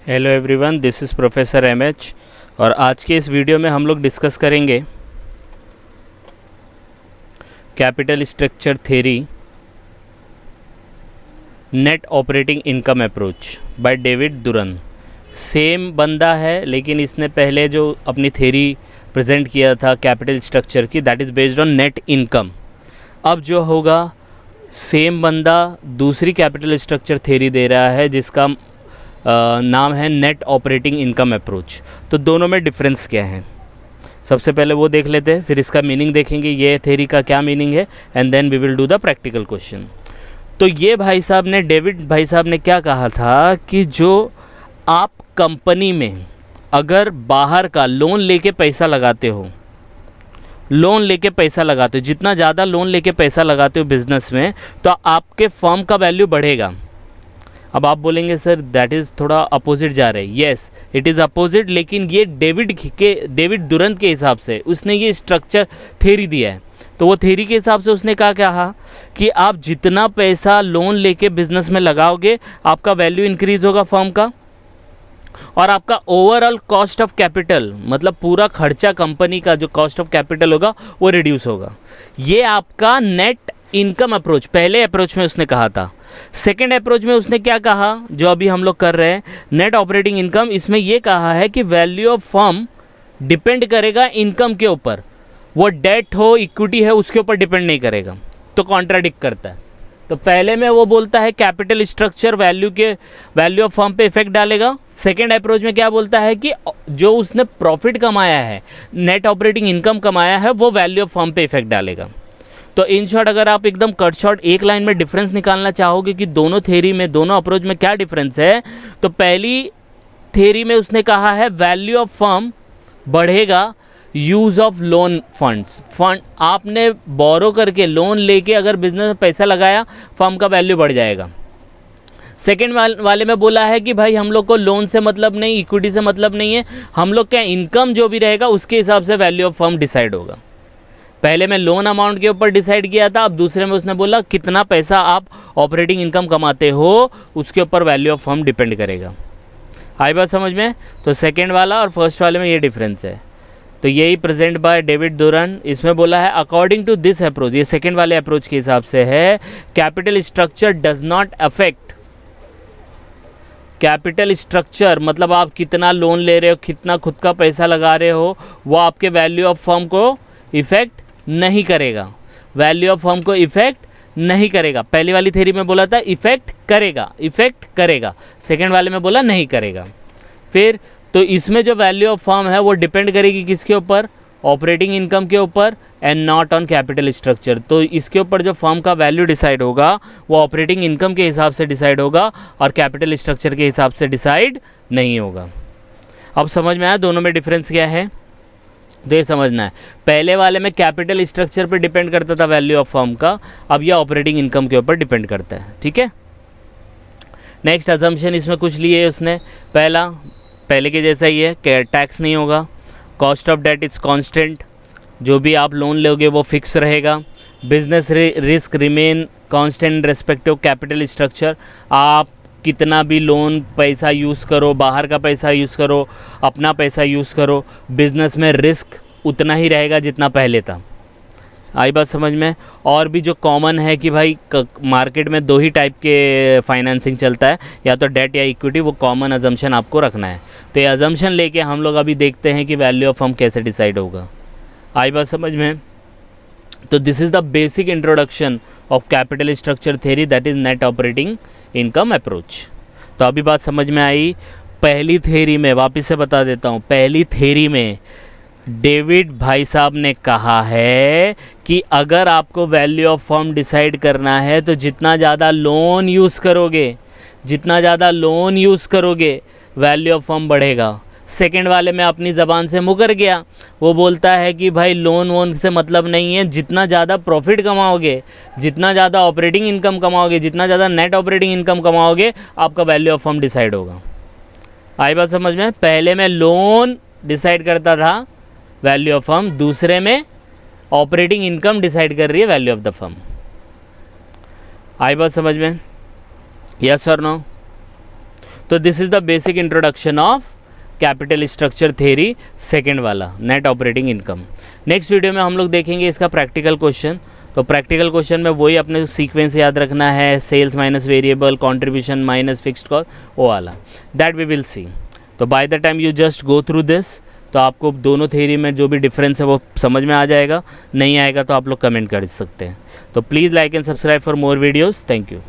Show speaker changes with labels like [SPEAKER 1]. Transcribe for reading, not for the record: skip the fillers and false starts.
[SPEAKER 1] Hello everyone, this is professor MH और आज के इस वीडियो में हम लोग डिस्कस करेंगे capital structure theory net operating income approach by David दुरन। Same बंदा है लेकिन इसने पहले जो अपनी थ्योरी प्रेजेंट किया था कैपिटल स्ट्रक्चर की, that is based on net income. अब जो होगा सेम बंदा दूसरी कैपिटल स्ट्रक्चर थ्योरी दे रहा है जिसका नाम है नेट ऑपरेटिंग इनकम अप्रोच। तो दोनों में डिफरेंस क्या है सबसे पहले वो देख लेते हैं, फिर इसका मीनिंग देखेंगे ये थ्योरी का क्या मीनिंग है, and then we will do the practical question. तो ये भाई साहब ने, डेविड भाई साहब ने क्या कहा था कि जो आप कंपनी में अगर बाहर का लोन लेके पैसा लगाते हो, जितना ज़्यादा लोन लेके पैसा लगाते हो बिजनेस में, तो आपके फर्म का वैल्यू बढ़ेगा। अब आप बोलेंगे सर दैट इज़ थोड़ा अपोजिट जा रहे हैं। येस, इट इज़ अपोजिट, लेकिन ये डेविड दुरन के हिसाब से उसने ये स्ट्रक्चर थ्योरी दिया है। तो वो थ्योरी के हिसाब से उसने कहा कि आप जितना पैसा लोन लेके बिजनेस में लगाओगे आपका वैल्यू इंक्रीज होगा फर्म का, और आपका ओवरऑल कॉस्ट ऑफ कैपिटल, मतलब पूरा खर्चा कंपनी का जो कॉस्ट ऑफ कैपिटल होगा वो रिड्यूस होगा। ये आपका नेट इनकम अप्रोच पहले अप्रोच में उसने कहा था। सेकेंड अप्रोच में उसने क्या कहा, जो अभी हम लोग कर रहे हैं नेट ऑपरेटिंग इनकम, इसमें ये कहा है कि वैल्यू ऑफ फर्म डिपेंड करेगा इनकम के ऊपर, वो डेट हो इक्विटी है उसके ऊपर डिपेंड नहीं करेगा। तो कॉन्ट्राडिक्ट करता है। तो पहले में वो बोलता है capital structure value of firm पे इफेक्ट डालेगा। सेकेंड अप्रोच में क्या बोलता है कि जो उसने प्रॉफिट कमाया है, नेट ऑपरेटिंग इनकम कमाया है, वो वैल्यू ऑफ फर्म पे इफेक्ट डालेगा। तो इन शॉर्ट अगर आप एकदम कट शॉर्ट एक लाइन में डिफरेंस निकालना चाहोगे कि दोनों थ्योरी में, दोनों अप्रोच में क्या डिफरेंस है, तो पहली थ्योरी में उसने कहा है वैल्यू ऑफ फर्म बढ़ेगा यूज़ ऑफ लोन फंड आपने बोरो करके लोन लेके अगर बिजनेस में पैसा लगाया, फर्म का वैल्यू बढ़ जाएगा। सेकेंड वाले में बोला है कि भाई हम लोग को लोन से मतलब नहीं, इक्विटी से मतलब नहीं है, हम लोग का इनकम जो भी रहेगा उसके हिसाब से वैल्यू ऑफ फर्म डिसाइड होगा। पहले में लोन अमाउंट के ऊपर डिसाइड किया था, अब दूसरे में उसने बोला कितना पैसा आप ऑपरेटिंग इनकम कमाते हो उसके ऊपर वैल्यू ऑफ फर्म डिपेंड करेगा। आई बात समझ में? तो सेकेंड वाला और फर्स्ट वाले में ये डिफरेंस है। तो यही प्रेजेंट बाय डेविड दुरन। इसमें बोला है अकॉर्डिंग टू दिस अप्रोच, ये सेकेंड वाले अप्रोच के हिसाब से है, capital structure does not affect. Capital structure मतलब आप कितना लोन ले रहे हो, कितना खुद का पैसा लगा रहे हो, वो आपके वैल्यू ऑफ फर्म को इफेक्ट नहीं करेगा। वैल्यू ऑफ फर्म को इफेक्ट नहीं करेगा। पहली वाली थ्योरी में बोला था इफेक्ट करेगा, सेकेंड वाले में बोला नहीं करेगा। फिर तो इसमें जो वैल्यू ऑफ फर्म है वो डिपेंड करेगी किसके ऊपर, ऑपरेटिंग इनकम के ऊपर, and not on capital structure. तो इसके ऊपर जो फर्म का वैल्यू डिसाइड होगा वो ऑपरेटिंग इनकम के हिसाब से डिसाइड होगा और कैपिटल स्ट्रक्चर के हिसाब से डिसाइड नहीं होगा। अब समझ में आया दोनों में डिफरेंस क्या है? तो ये समझना है, पहले वाले में कैपिटल स्ट्रक्चर पे डिपेंड करता था वैल्यू ऑफ फर्म का, अब यह ऑपरेटिंग इनकम के ऊपर डिपेंड करता है। ठीक है, नेक्स्ट अजम्पशन इसमें कुछ लिए उसने। पहले के जैसा ही है, टैक्स नहीं होगा, cost of that is constant, जो भी आप लोन लोगे वो फिक्स रहेगा, business risk remain constant respective capital structure. आप कितना भी लोन पैसा यूज़ करो, बाहर का पैसा यूज़ करो, अपना पैसा यूज़ करो, बिजनेस में रिस्क उतना ही रहेगा जितना पहले था। आई बात समझ में? और भी जो कॉमन है कि भाई मार्केट में दो ही टाइप के फाइनेंसिंग चलता है, या तो डेट या इक्विटी, वो कॉमन अजम्पशन आपको रखना है। तो ये अजम्पशन लेके हम लोग अभी देखते हैं कि वैल्यू ऑफ फर्म कैसे डिसाइड होगा। आई बात समझ में? तो this is the basic introduction of capital structure theory, that is net operating income approach. तो अभी बात समझ में आई। पहली थ्योरी में वापस से बता देता हूँ, पहली थ्योरी में डेविड भाई साहब ने कहा है कि अगर आपको वैल्यू ऑफ फर्म डिसाइड करना है तो जितना ज़्यादा लोन यूज़ करोगे वैल्यू ऑफ फर्म बढ़ेगा। सेकेंड वाले में अपनी ज़बान से मुकर गया, वो बोलता है कि भाई लोन वोन से मतलब नहीं है, जितना ज़्यादा प्रॉफिट कमाओगे, जितना ज़्यादा ऑपरेटिंग इनकम कमाओगे, जितना ज़्यादा नेट ऑपरेटिंग इनकम कमाओगे, आपका वैल्यू ऑफ फर्म डिसाइड होगा। आई बात समझ में? पहले में लोन डिसाइड करता था वैल्यू ऑफ फर्म, दूसरे में ऑपरेटिंग इनकम डिसाइड कर रही है वैल्यू ऑफ द फर्म। आई बात समझ में? यस और नो? तो this is the basic introduction of capital structure theory second वाला, net operating income. Next video में हम लोग देखेंगे इसका प्रैक्टिकल क्वेश्चन। तो प्रैक्टिकल क्वेश्चन में वही अपने सीक्वेंस याद रखना है, sales minus variable, contribution minus fixed cost, वो वाला, दैट वी विल सी। तो by the time you just go through this, तो आपको दोनों थ्योरी में जो भी डिफरेंस है वो समझ में आ जाएगा। नहीं आएगा तो आप लोग कमेंट कर सकते हैं। तो please like and subscribe for more videos. Thank you.